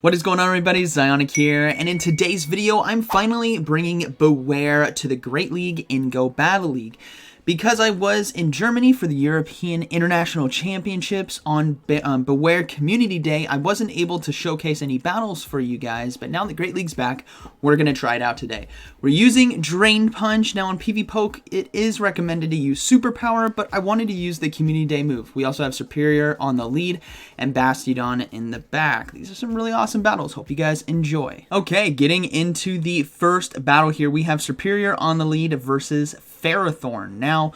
What is going on, everybody? ZyoniK here, and in today's video, I'm finally bringing Bewear to the Great League in Go Battle League. Because I was in Germany for the European International Championships on Bewear Community Day, I wasn't able to showcase any battles for you guys, but now that Great League's back, we're going to try it out today. We're using Drain Punch. Now on PvPoke, it is recommended to use Superpower, but I wanted to use the Community Day move. We also have Superior on the lead and Bastiodon in the back. These are some really awesome battles. Hope you guys enjoy. Okay, getting into the first battle here, we have Superior on the lead versus Ferrothorn. Now,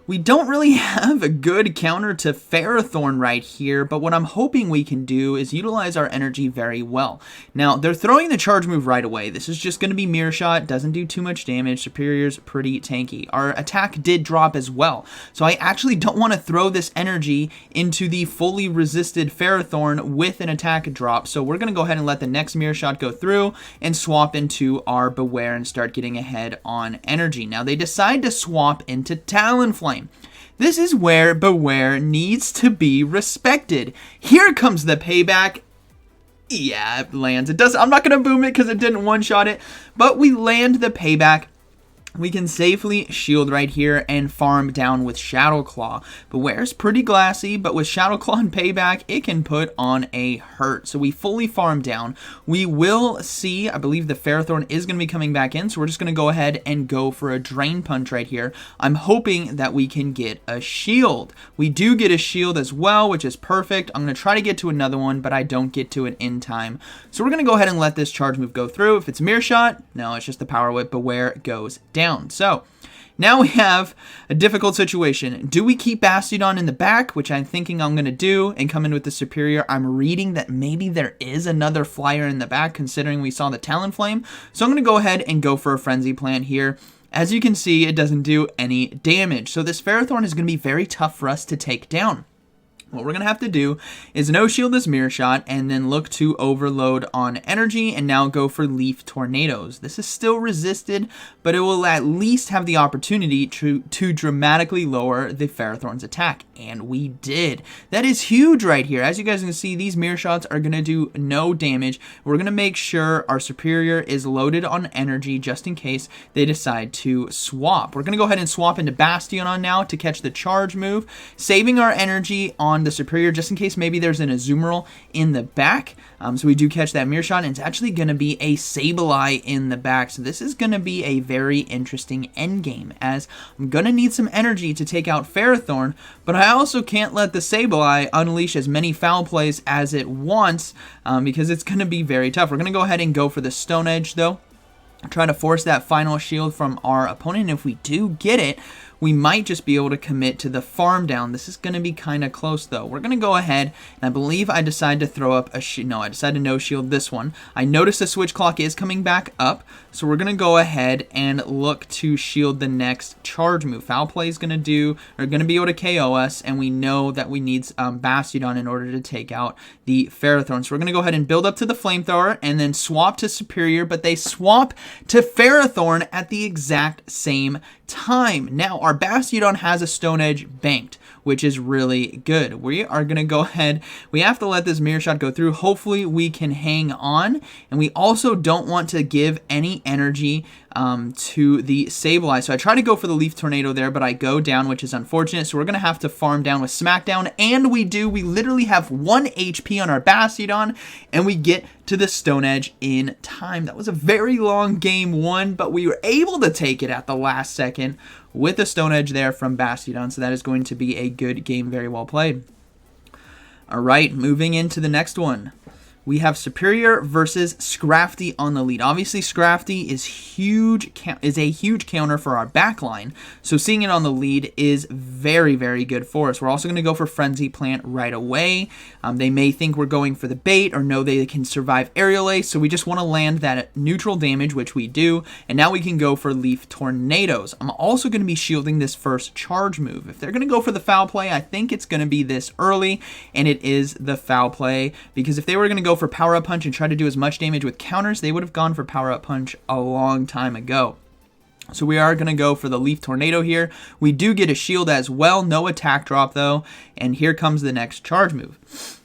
we don't really have a good counter to Ferrothorn right here, but what I'm hoping we can do is utilize our energy very well. Now, they're throwing the charge move right away. This is just going to be Mirror Shot, doesn't do too much damage. Superior's pretty tanky. Our attack did drop as well, so I actually don't want to throw this energy into the fully resisted Ferrothorn with an attack drop, so we're going to go ahead and let the next Mirror Shot go through and swap into our Bewear and start getting ahead on energy. Now, they decide to swap into Talonflame. This is where Bewear needs to be respected. Here comes the payback. Yeah, it lands. It does. I'm not going to boom it because it didn't one-shot it, but we land the payback. We can safely shield right here and farm down with Shadow Claw. Bewear's pretty glassy, but with Shadow Claw and Payback, it can put on a hurt. So we fully farm down. We will see, I believe the Ferrothorn is going to be coming back in, so we're just going to go ahead and go for a Drain Punch right here. I'm hoping that we can get a shield. We do get a shield as well, which is perfect. I'm going to try to get to another one, but I don't get to it in time. So we're going to go ahead and let this charge move go through. If it's Mirror Shot, no, it's just the Power Whip. Bewear goes down. So now we have a difficult situation. Do we keep Bastiodon in the back, which I'm thinking I'm going to do, and come in with the Superior? I'm reading that maybe there is another flyer in the back, considering we saw the Talonflame. So I'm going to go ahead and go for a Frenzy Plant here. As you can see, it doesn't do any damage. So this Ferrothorn is going to be very tough for us to take down. What we're going to have to do is no shield this Mirror Shot and then look to overload on energy and now go for Leaf Tornadoes. This is still resisted, but it will at least have the opportunity to dramatically lower the Ferrothorn's attack, and we did. That is huge right here. As you guys can see, these Mirror Shots are going to do no damage. We're going to make sure our Superior is loaded on energy just in case they decide to swap. We're going to go ahead and swap into Bastiodon now to catch the charge move, saving our energy on the Superior just in case maybe there's an Azumarill in the back. So we do catch that Mirror Shot, and it's actually going to be a Sableye in the back. So this is going to be a very interesting endgame, as I'm going to need some energy to take out Ferrothorn, but I also can't let the Sableye unleash as many foul plays as it wants, because it's going to be very tough. We're going to go ahead and go for the Stone Edge, though. Try to force that final shield from our opponent. If we do get it, we might just be able to commit to the farm down. This is going to be kind of close, though. We're going to go ahead, and I believe I decide to throw up a no, I decided to no shield this one. I noticed the switch clock is coming back up, so we're going to go ahead and look to shield the next charge move. Foul Play is going to be able to KO us, and we know that we need Bastiodon in order to take out the Ferrothorn. So we're going to go ahead and build up to the Flamethrower, and then swap to Superior, but they swap to Ferrothorn at the exact same time. Now, our Bastiodon has a Stone Edge banked, which is really good. We are going to go ahead. We have to let this Mirror Shot go through. Hopefully, we can hang on. And we also don't want to give any energy to the Sableye. So I try to go for the Leaf Tornado there, but I go down, which is unfortunate. So we're going to have to farm down with Smackdown. And we do. We literally have 1 HP on our Bastiodon, and we get to the Stone Edge in time. That was a very long game one, but we were able to take it at the last second with the Stone Edge there from Bastiodon. So that is going to be a good game, very well played. All right, moving into the next one. We have Superior versus Scrafty on the lead. Obviously, Scrafty is a huge counter for our backline, so seeing it on the lead is very, very good for us. We're also going to go for Frenzy Plant right away. They may think we're going for the bait or know they can survive Aerial Ace, so we just want to land that neutral damage, which we do, and now we can go for Leaf Tornadoes. I'm also going to be shielding this first charge move. If they're going to go for the foul play, I think it's going to be this early, and it is the foul play, because if they were going to go for Power Up Punch and try to do as much damage with counters, they would have gone for Power Up Punch a long time ago. So we are going to go for the Leaf Tornado here. We do get a shield as well, no attack drop though, and here comes the next charge move.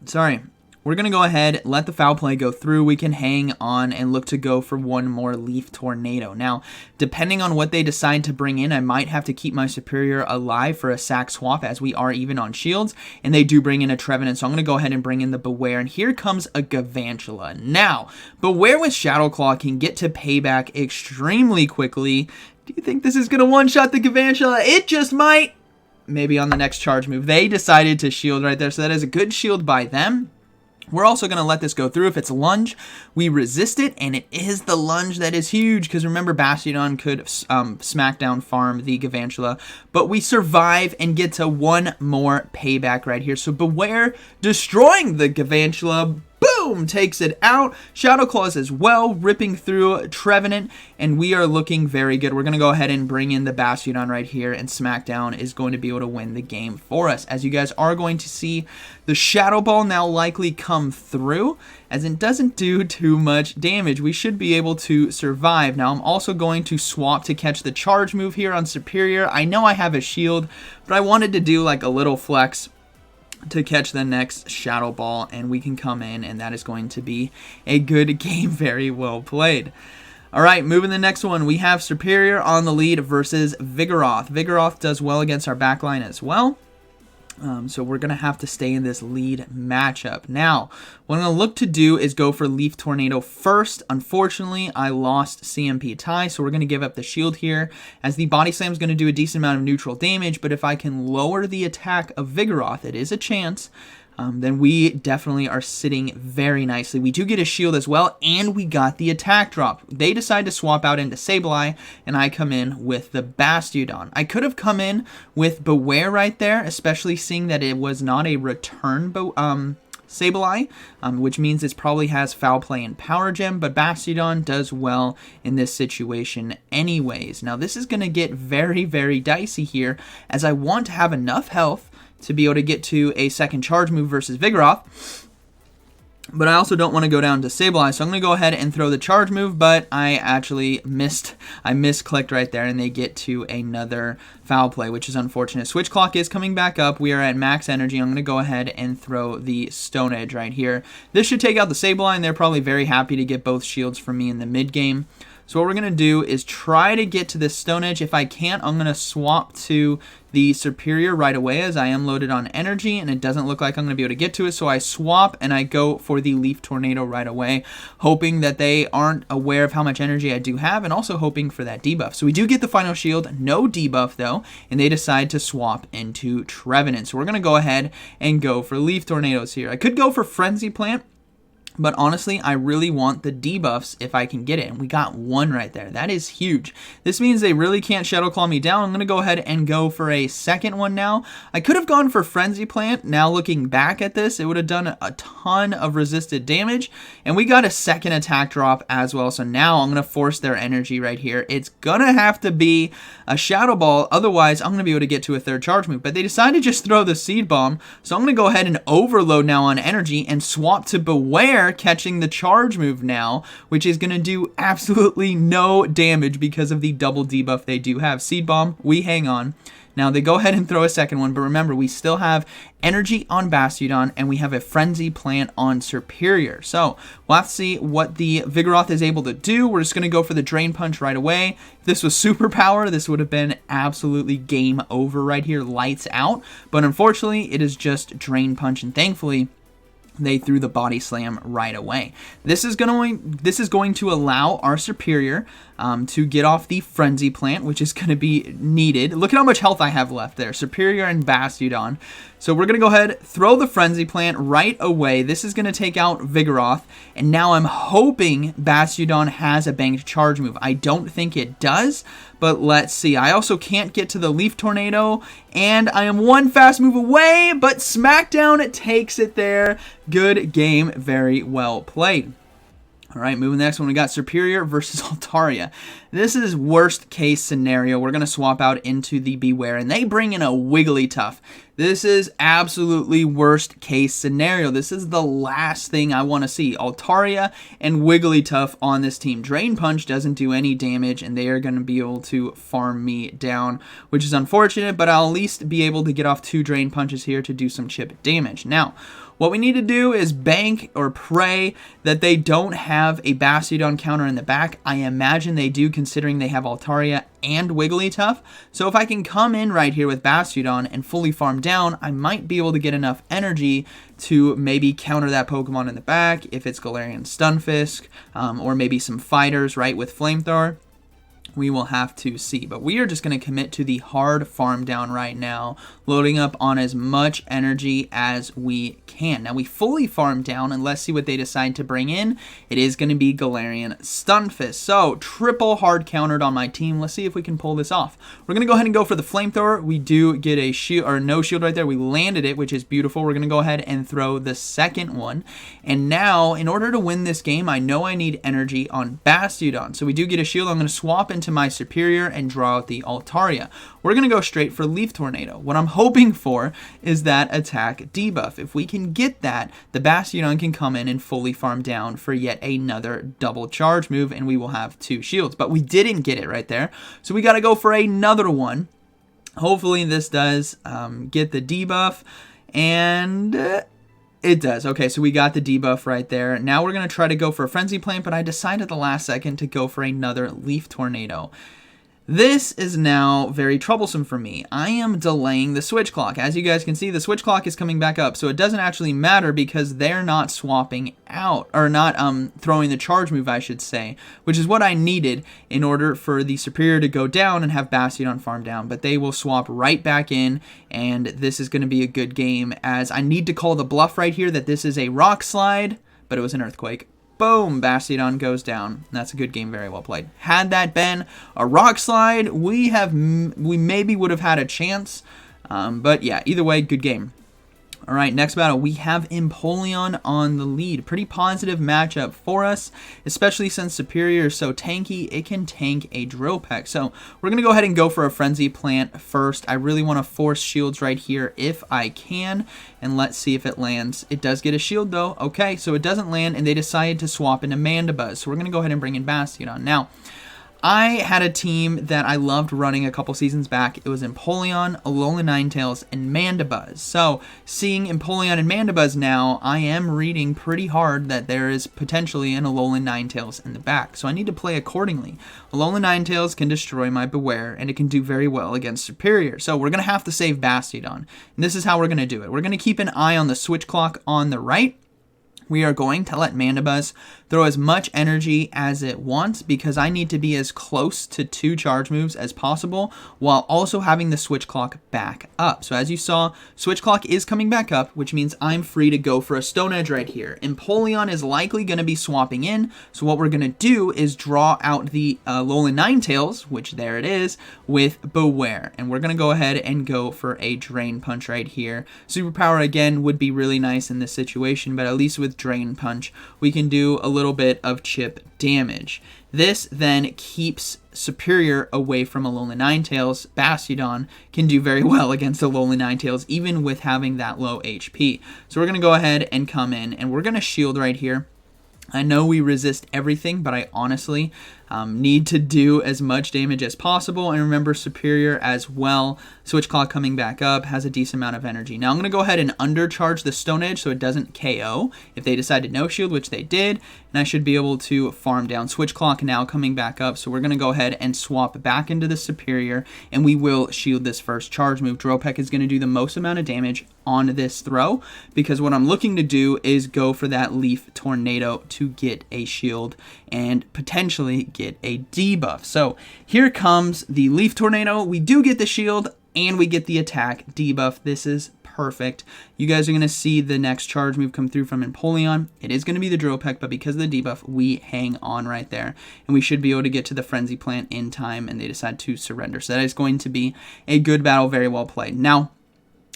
Sorry. we're going to go ahead, let the foul play go through. We can hang on and look to go for one more Leaf Tornado. Now, depending on what they decide to bring in, I might have to keep my Superior alive for a sack swap, as we are even on shields, and they do bring in a Trevenant, so I'm going to go ahead and bring in the Bewear, and here comes a Galvantula. Now, Bewear with Shadow Claw can get to payback extremely quickly. Do you think this is going to one-shot the Galvantula? It just might. Maybe on the next charge move. They decided to shield right there, so that is a good shield by them. We're also going to let this go through. If it's lunge, we resist it, and it is the lunge that is huge, because remember, Bastiodon could smackdown farm the Galvantula, but we survive and get to one more payback right here. So Bewear destroying the Galvantula. Boom! Takes it out. Shadow Claws as well, ripping through Trevenant, and we are looking very good. We're going to go ahead and bring in the Bastiodon right here, and Smackdown is going to be able to win the game for us. As you guys are going to see, the Shadow Ball now likely come through, as it doesn't do too much damage. We should be able to survive. Now, I'm also going to swap to catch the charge move here on Superior. I know I have a shield, but I wanted to do like a little flex to catch the next Shadow Ball, and we can come in, and that is going to be a good game. Very well played. Alright, moving to the next one, we have Superior on the lead versus Vigoroth. Vigoroth does well against our backline as well. So we're going to have to stay in this lead matchup. Now, what I'm going to look to do is go for Leaf Tornado first. Unfortunately, I lost CMP tie, so we're going to give up the shield here, as the Body Slam is going to do a decent amount of neutral damage, but if I can lower the attack of Vigoroth, it is a chance. Then we definitely are sitting very nicely. We do get a shield as well, and we got the attack drop. They decide to swap out into Sableye, and I come in with the Bastiodon. I could have come in with Bewear right there, especially seeing that it was not a return Sableye, which means it probably has Foul Play and Power Gem, but Bastiodon does well in this situation anyways. Now, this is going to get very, very dicey here, as I want to have enough health to be able to get to a second charge move versus Vigoroth. But I also don't want to go down to Sableye, so I'm going to go ahead and throw the charge move, but I actually missed. I misclicked right there, and they get to another foul play, which is unfortunate. Switch Clock is coming back up. We are at max energy. I'm going to go ahead and throw the Stone Edge right here. This should take out the Sableye, and they're probably very happy to get both shields from me in the mid game. So what we're going to do is try to get to this Stone Edge. If I can't, I'm going to swap to the Superior right away, as I am loaded on energy, and it doesn't look like I'm going to be able to get to it. So I swap, and I go for the Leaf Tornado right away, hoping that they aren't aware of how much energy I do have, and also hoping for that debuff. So we do get the final shield, no debuff though, and they decide to swap into Trevenant. So we're going to go ahead and go for Leaf Tornadoes here. I could go for Frenzy Plant, but honestly, I really want the debuffs if I can get it. And we got one right there. That is huge. This means they really can't Shadow Claw me down. I'm going to go ahead and go for a second one now. I could have gone for Frenzy Plant. Now looking back at this, it would have done a ton of resisted damage. And we got a second attack drop as well. So now I'm going to force their energy right here. It's going to have to be a Shadow Ball. Otherwise, I'm going to be able to get to a third charge move. But they decided to just throw the Seed Bomb. So I'm going to go ahead and overload now on energy and swap to Bewear, catching the charge move now, which is going to do absolutely no damage because of the double debuff they do have. Seed Bomb, we hang on. Now they go ahead and throw a second one, but remember, we still have energy on Bastiodon, and we have a Frenzy Plant on Superior. So we'll have to see what the Vigoroth is able to do. We're just going to go for the Drain Punch right away. If this was Superpower, this would have been absolutely game over right here, lights out. But unfortunately, it is just Drain Punch, and thankfully, they threw the Body Slam right away. This is going to allow our Superior to get off the Frenzy Plant, which is going to be needed. Look at how much health I have left there. Superior and Bastiodon. So we're going to go ahead, throw the Frenzy Plant right away. This is going to take out Vigoroth, and now I'm hoping Bastiodon has a banked charge move. I don't think it does, but let's see. I also can't get to the Leaf Tornado, and I am one fast move away, but Smackdown takes it there. Good game, very well played. All right, moving to the next one, we got Superior versus Altaria. This is worst case scenario. We're going to swap out into the Bewear, and they bring in a Wigglytuff. This is absolutely worst case scenario. This is the last thing I want to see. Altaria and Wigglytuff on this team. Drain Punch doesn't do any damage, and they are going to be able to farm me down, which is unfortunate, but I'll at least be able to get off 2 Drain Punches here to do some chip damage. Now, what we need to do is bank or pray that they don't have a Bastiodon counter in the back. I imagine they do, considering they have Altaria and Wigglytuff. So if I can come in right here with Bastiodon and fully farm down, I might be able to get enough energy to maybe counter that Pokemon in the back if it's Galarian Stunfisk, or maybe some fighters, right, with Flamethrower. We will have to see, but we are just going to commit to the hard farm down right now, loading up on as much energy as we can. Now we fully farm down, and let's see what they decide to bring in. It is going to be Galarian Stunfisk, so triple hard countered on my team. Let's see if we can pull this off. We're going to go ahead and go for the Flamethrower. We do get a shield, or no shield right there. We landed it, which is beautiful. We're going to go ahead and throw the second one, and now in order to win this game, I know I need energy on Bastiodon, so we do get a shield. I'm going to swap into my Superior and draw out the Altaria. We're going to go straight for Leaf Tornado. What I'm hoping for is that attack debuff. If we can get that, the Bastiodon can come in and fully farm down for yet another double charge move, and we will have 2 shields. But we didn't get it right there, so we got to go for another one. Hopefully this does get the debuff, and it does. Okay, so we got the debuff right there. Now we're going to try to go for a Frenzy Plant, but I decided at the last second to go for another Leaf Tornado. This is now very troublesome for me. I am delaying the switch clock. As you guys can see, the switch clock is coming back up, so it doesn't actually matter because they're not swapping out, or not throwing the charge move, I should say, which is what I needed in order for the Superior to go down and have Bastiodon farm down, but they will swap right back in, and this is going to be a good game, as I need to call the bluff right here that this is a Rock Slide, but it was an Earthquake. Boom, Bastiodon goes down. That's a good game, very well played. Had that been a Rock Slide, we maybe would have had a chance, but yeah, either way, good game. All right, next battle, we have Empoleon on the lead. Pretty positive matchup for us, especially since Superior is so tanky, it can tank a Drill Peck. So we're going to go ahead and go for a Frenzy Plant first. I really want to force shields right here if I can, and let's see if it lands. It does get a shield though. Okay, so it doesn't land, and they decided to swap into Mandibuzz. So we're going to go ahead and bring in Bastiodon. Now, I had a team that I loved running a couple seasons back. It was Empoleon, Alolan Ninetales, and Mandibuzz. So, seeing Empoleon and Mandibuzz now, I am reading pretty hard that there is potentially an Alolan Ninetales in the back. So I need to play accordingly. Alolan Ninetales can destroy my Bewear, and it can do very well against Superior. So we're going to have to save Bastiodon. And this is how we're going to do it. We're going to keep an eye on the switch clock on the right. We are going to let Mandibuzz throw as much energy as it wants because I need to be as close to 2 charge moves as possible while also having the switch clock back up. So as you saw, switch clock is coming back up, which means I'm free to go for a Stone Edge right here. Empoleon is likely going to be swapping in, so what we're going to do is draw out the Alolan Ninetales, which there it is, with Bewear. And we're going to go ahead and go for a Drain Punch right here. Superpower again would be really nice in this situation, but at least with Drain Punch, we can do a little bit of chip damage. This then keeps Superior away from Alolan Ninetales. Bastiodon can do very well against Alolan Ninetales, even with having that low HP. So we're going to go ahead and come in, and we're going to shield right here. I know we resist everything, but I honestly need to do as much damage as possible. And remember, Superior as well, switch clock coming back up, has a decent amount of energy. Now I'm going to go ahead and undercharge the Stone Edge so it doesn't KO if they decide to no shield, which they did. And I should be able to farm down. Switch clock now coming back up, so we're going to go ahead and swap back into the Superior, and we will shield this first charge move. Drill Peck is going to do the most amount of damage on this throw, because what I'm looking to do is go for that Leaf Tornado to get a shield and potentially get a debuff. So here comes the Leaf Tornado. We do get the shield and we get the attack debuff. This is perfect. You guys are going to see the next charge move come through from Empoleon. It is going to be the Drill Peck, but because of the debuff, we hang on right there, and we should be able to get to the Frenzy Plant in time, and they decide to surrender. So that is going to be a good battle, very well played. Now,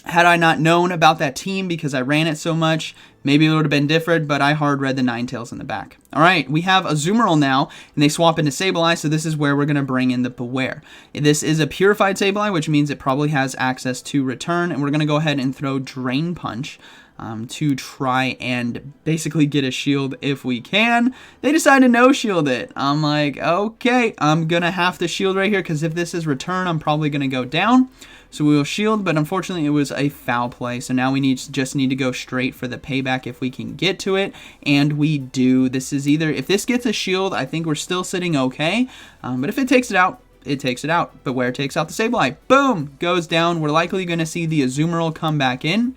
had I not known about that team because I ran it so much, maybe it would have been different, but I hard read the Ninetales in the back. All right, we have a Azumarill now, and they swap into Sableye, so this is where we're going to bring in the Bewear. This is a purified Sableye, which means it probably has access to return, and we're going to go ahead and throw Drain Punch to try and basically get a shield if we can. They decide to no shield it. I'm like, okay, I'm going to have to shield right here because if this is return, I'm probably going to go down. So we will shield, but unfortunately it was a foul play. So now we just need to go straight for the payback if we can get to it, and we do. This is either, if this gets a shield, I think we're still sitting okay, but if it takes it out, it takes it out. Bewear takes out the Sableye. Boom! Goes down. We're likely going to see the Azumarill come back in.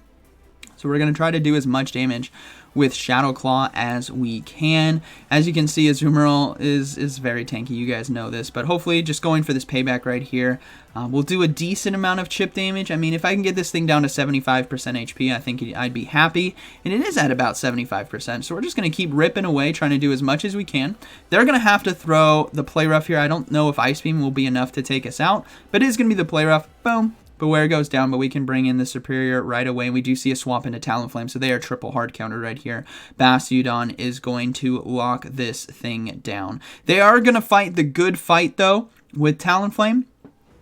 So we're going to try to do as much damage with Shadow Claw as we can. As you can see, Azumarill is very tanky. You guys know this. But hopefully, just going for this payback right here, we'll do a decent amount of chip damage. I mean, if I can get this thing down to 75% HP, I think I'd be happy. And it is at about 75%. So we're just going to keep ripping away, trying to do as much as we can. They're going to have to throw the Play Rough here. I don't know if Ice Beam will be enough to take us out. But it is going to be the Play Rough. Boom. Bewear goes down, but we can bring in the Superior right away. We do see a swap into Talonflame, so they are triple hard counter right here. Bastiodon is going to lock this thing down. They are going to fight the good fight, though, with Talonflame,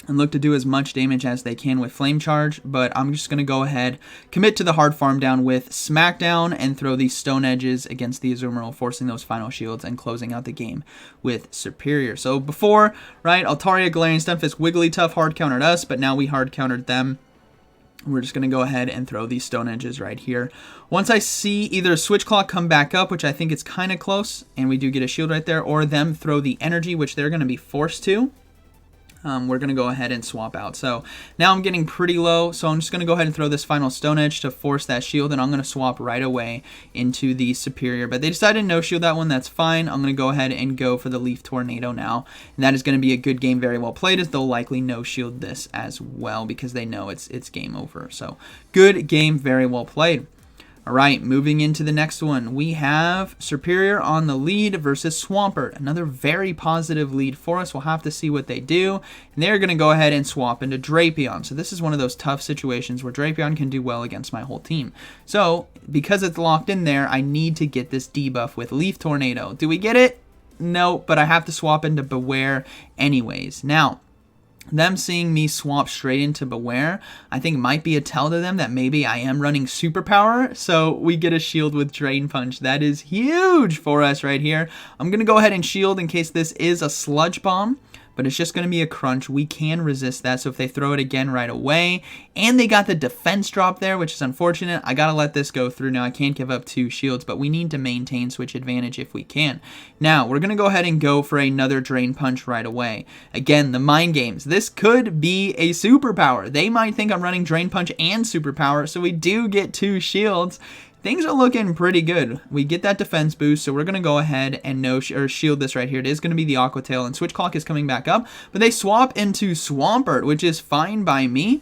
and look to do as much damage as they can with Flame Charge, but I'm just going to go ahead, commit to the hard farm down with Smackdown, and throw these Stone Edges against the Azumarill, forcing those final shields and closing out the game with Superior. So before, right, Altaria, Galarian Stunfisk, Wigglytuff hard countered us, but now we hard countered them. We're just going to go ahead and throw these Stone Edges right here. Once I see either a Switch Claw come back up, which I think it's kind of close, and we do get a shield right there, or them throw the Energy, which they're going to be forced to, we're going to go ahead and swap out. So now I'm getting pretty low, so I'm just going to go ahead and throw this final Stone Edge to force that shield, and I'm going to swap right away into the Superior. But they decided to no shield that one. That's fine. I'm going to go ahead and go for the Leaf Tornado now, and that is going to be a good game, very well played, as they'll likely no shield this as well because they know it's game over. So good game, very well played. All right, moving into the next one, we have Superior on the lead versus Swampert. Another very positive lead for us. We'll have to see what they do. And they're going to go ahead and swap into Drapion. So this is one of those tough situations where Drapion can do well against my whole team. So because it's locked in there, I need to get this debuff with Leaf Tornado. Do we get it? No, but I have to swap into Bewear anyways. Now, them seeing me swap straight into Bewear, I think might be a tell to them that maybe I am running Superpower, so we get a shield with Drain Punch. That is huge for us right here. I'm going to go ahead and shield in case this is a Sludge Bomb, but it's just going to be a crunch. We can resist that, so if they throw it again right away, and they got the defense drop there, which is unfortunate. I got to let this go through now. I can't give up 2 shields, but we need to maintain switch advantage if we can. Now, we're going to go ahead and go for another Drain Punch right away. Again, the mind games. This could be a Superpower. They might think I'm running Drain Punch and Superpower, so we do get 2 shields. Things are looking pretty good. We get that defense boost, so we're going to go ahead and shield this right here. It is going to be the Aqua Tail, and Switch Clock is coming back up, but they swap into Swampert, which is fine by me.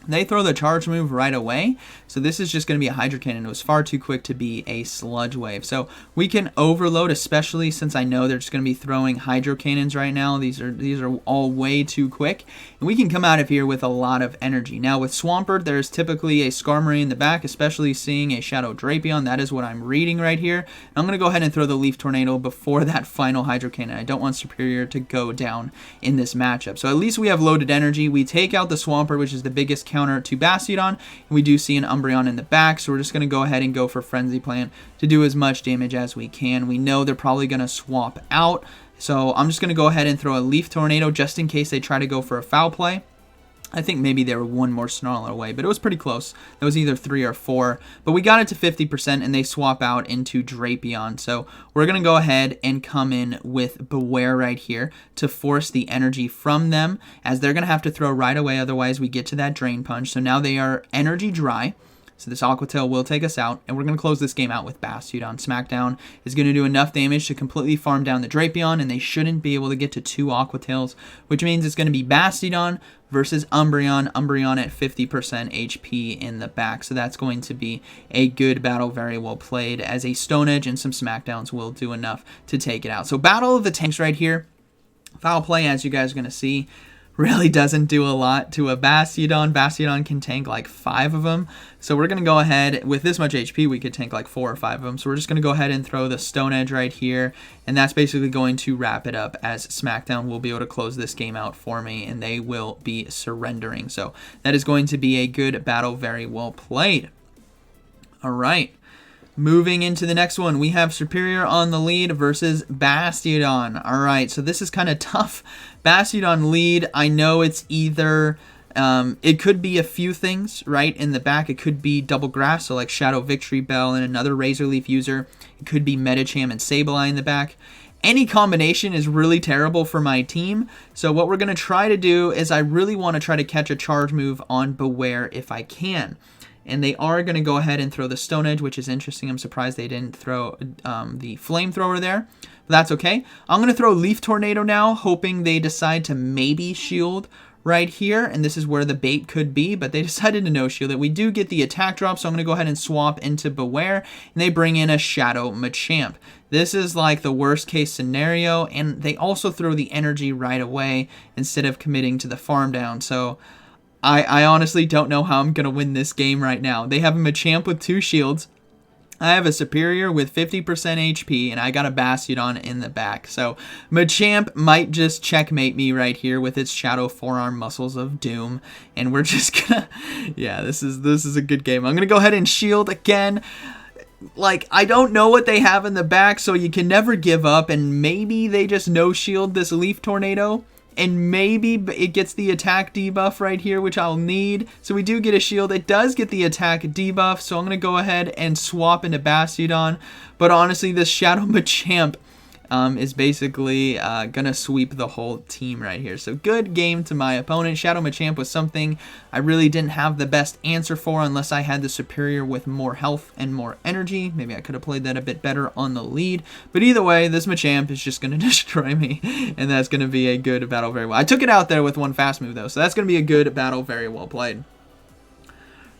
They throw the charge move right away, so this is just going to be a Hydro Cannon. It was far too quick to be a Sludge Wave. So we can overload, especially since I know they're just going to be throwing Hydro Cannons right now. These are all way too quick, and we can come out of here with a lot of energy. Now with Swampert, there's typically a Skarmory in the back, especially seeing a Shadow Drapion. That is what I'm reading right here. And I'm going to go ahead and throw the Leaf Tornado before that final Hydro Cannon. I don't want Superior to go down in this matchup. So at least we have loaded energy. We take out the Swampert, which is the biggest counter to Bastiodon, and we do see an Umbreon in the back, so we're just going to go ahead and go for Frenzy Plant to do as much damage as we can. We know they're probably going to swap out, so I'm just going to go ahead and throw a Leaf Tornado just in case they try to go for a foul play. I think maybe they were one more Snarl away, but it was pretty close. That was either 3 or 4, but we got it to 50%, and they swap out into Drapion. So we're going to go ahead and come in with Bewear right here to force the energy from them, as they're going to have to throw right away, otherwise we get to that Drain Punch. So now they are energy dry. So this Aqua Tail will take us out, and we're going to close this game out with Bastiodon. Smackdown is going to do enough damage to completely farm down the Drapion, and they shouldn't be able to get to 2 Aqua Tails, which means it's going to be Bastiodon versus Umbreon. Umbreon at 50% HP in the back, so that's going to be a good battle, very well played, as a Stone Edge and some Smackdowns will do enough to take it out. So Battle of the Tanks right here. Foul play, as you guys are going to see, really doesn't do a lot to a Bastiodon. Bastiodon can tank like 5 of them. So we're going to go ahead, with this much HP, we could tank like 4 or 5 of them. So we're just going to go ahead and throw the Stone Edge right here. And that's basically going to wrap it up, as Smackdown will be able to close this game out for me, and they will be surrendering. So that is going to be a good battle, very well played. All right. Moving into the next one, we have Superior on the lead versus Bastiodon. All right, so this is kind of tough. Bastiodon lead, I know it's either It could be a few things, right? In the back, it could be double grass, so like Shadow Victory Bell and another Razor Leaf user. It could be Medicham and Sableye in the back. Any combination is really terrible for my team, so what we're going to try to do is I really want to try to catch a charge move on Bewear if I can. And they are going to go ahead and throw the Stone Edge, which is interesting. I'm surprised they didn't throw the Flamethrower there. But that's okay. I'm going to throw Leaf Tornado now, hoping they decide to maybe shield right here. And this is where the bait could be, but they decided to no shield it. We do get the attack drop, so I'm going to go ahead and swap into Bewear. And they bring in a Shadow Machamp. This is like the worst case scenario, and they also throw the energy right away instead of committing to the farm down. So I honestly don't know how I'm going to win this game right now. They have a Machamp with 2 shields. I have a Superior with 50% HP, and I got a Bastiodon in the back. So Machamp might just checkmate me right here with its Shadow Forearm Muscles of Doom. And we're just gonna... yeah, this is a good game. I'm going to go ahead and shield again. Like, I don't know what they have in the back, so you can never give up. And maybe they just no-shield this Leaf Tornado. And maybe it gets the attack debuff right here, which I'll need. So we do get a shield. It does get the attack debuff, so I'm going to go ahead and swap into Bastiodon. But honestly, this Shadow Machamp is basically going to sweep the whole team right here. So good game to my opponent. Shadow Machamp was something I really didn't have the best answer for unless I had the Superior with more health and more energy. Maybe I could have played that a bit better on the lead. But either way, this Machamp is just going to destroy me, and that's going to be a good battle very well. I took it out there with one fast move, though, so that's going to be a good battle very well played.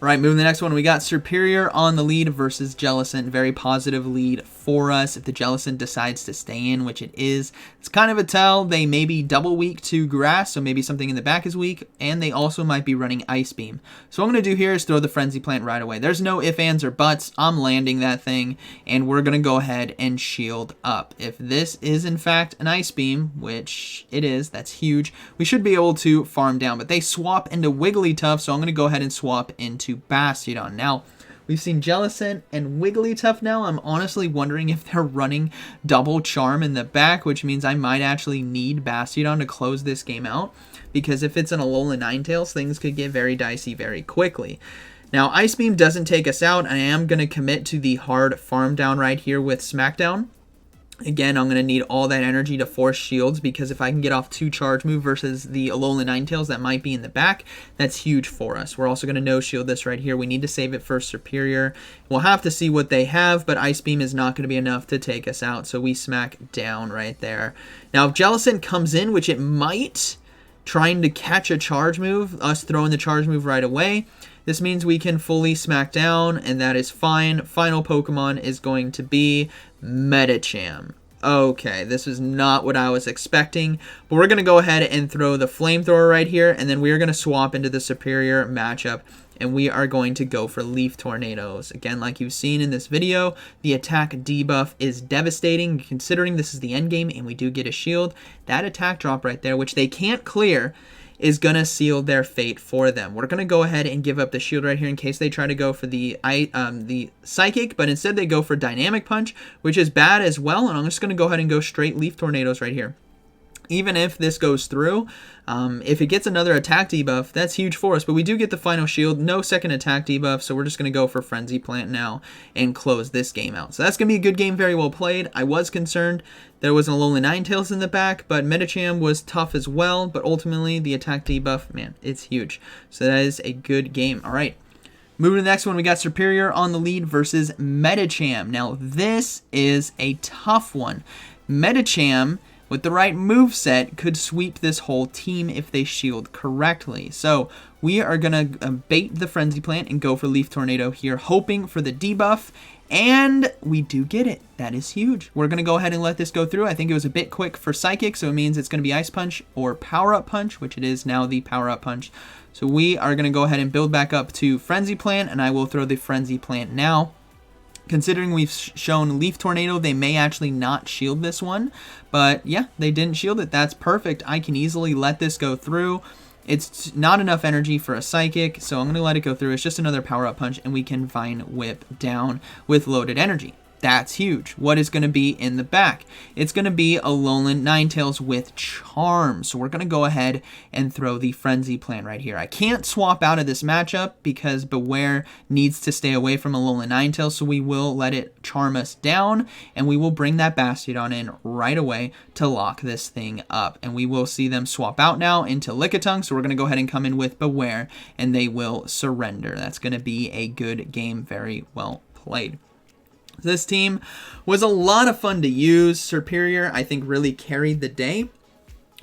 Right, moving to the next one, we got Superior on the lead versus Jellicent. Very positive lead for us. If the Jellicent decides to stay in, which it is, it's kind of a tell. They may be double weak to grass, so maybe something in the back is weak, and they also might be running Ice Beam. So what I'm going to do here is throw the Frenzy Plant right away. There's no ifs, ands, or buts. I'm landing that thing, and we're going to go ahead and shield up. If this is, in fact, an Ice Beam, which it is, that's huge, we should be able to farm down. But they swap into Wigglytuff, so I'm going to go ahead and swap into Bastiodon. Now, we've seen Jellicent and Wigglytuff now. I'm honestly wondering if they're running double Charm in the back, which means I might actually need Bastiodon to close this game out, because if it's an Alolan Ninetales, things could get very dicey very quickly. Now, Ice Beam doesn't take us out. I am going to commit to the hard farm down right here with Smackdown. Again, I'm going to need all that energy to force shields, because if I can get off 2 charge move versus the Alolan Ninetales that might be in the back, that's huge for us. We're also going to no-shield this right here. We need to save it for Superior. We'll have to see what they have, but Ice Beam is not going to be enough to take us out, so we smack down right there. Now, if Jellicent comes in, which it might, trying to catch a charge move, us throwing the charge move right away, this means we can fully smack down, and that is fine. Final Pokemon is going to be Medicham. Okay, this is not what I was expecting, but we're going to go ahead and throw the Flamethrower right here, and then we are going to swap into the Superior matchup, and we are going to go for Leaf Tornadoes. Again, like you've seen in this video, the attack debuff is devastating, considering this is the endgame, and we do get a shield. That attack drop right there, which they can't clear, is going to seal their fate for them. We're going to go ahead and give up the shield right here in case they try to go for the Psychic, but instead they go for Dynamic Punch, which is bad as well, and I'm just going to go ahead and go straight Leaf Tornadoes right here. Even if this goes through, if it gets another attack debuff, that's huge for us. But we do get the final shield, no second attack debuff, so we're just going to go for Frenzy Plant now and close this game out. So that's going to be a good game, very well played. I was concerned there was an Alolan Ninetales in the back, but Medicham was tough as well. But ultimately, the attack debuff, man, it's huge. So that is a good game. All right. Moving to the next one, we got Superior on the lead versus Medicham. Now, this is a tough one. Medicham, with the right moveset, could sweep this whole team if they shield correctly. So we are going to bait the Frenzy Plant and go for Leaf Tornado here, hoping for the debuff. And we do get it. That is huge. We're going to go ahead and let this go through. I think it was a bit quick for Psychic, so it means it's going to be Ice Punch or Power Up Punch, which it is now the Power Up Punch. So we are going to go ahead and build back up to Frenzy Plant, and I will throw the Frenzy Plant now. Considering we've shown Leaf Tornado, they may actually not shield this one. But yeah, they didn't shield it. That's perfect. I can easily let this go through. It's not enough energy for a Psychic, so I'm going to let it go through. It's just another Power Up Punch, and we can Vine Whip down with loaded energy. That's huge. What is going to be in the back? It's going to be a Alolan Ninetales with Charm. So we're going to go ahead and throw the Frenzy Plant right here. I can't swap out of this matchup because Bewear needs to stay away from Alolan Ninetales, so we will let it charm us down, and we will bring that Bastiodon in right away to lock this thing up. And we will see them swap out now into Lickitung, so we're going to go ahead and come in with Bewear, and they will surrender. That's going to be a good game. Very well played. This team was a lot of fun to use. Superior, I think, really carried the day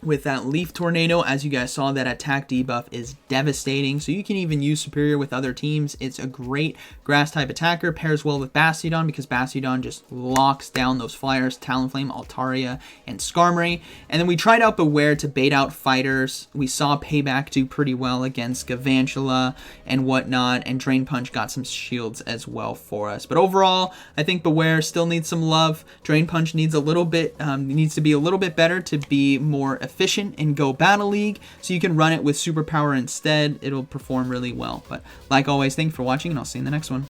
with that Leaf Tornado. As you guys saw, that attack debuff is devastating, so you can even use Superior with other teams. It's a great grass type attacker, pairs well with Bastiodon because Bastiodon just locks down those flyers, Talonflame, Altaria, and Skarmory. And then we tried out Bewear to bait out fighters. We saw Payback do pretty well against Galvantula and whatnot, and Drain Punch got some shields as well for us. But overall, I think Bewear still needs some love. Drain Punch needs a little bit, needs to be a little bit better to be more efficient in Go Battle League, so you can run it with Superpower instead. It'll perform really well. But like always, thank you for watching, and I'll see you in the next one.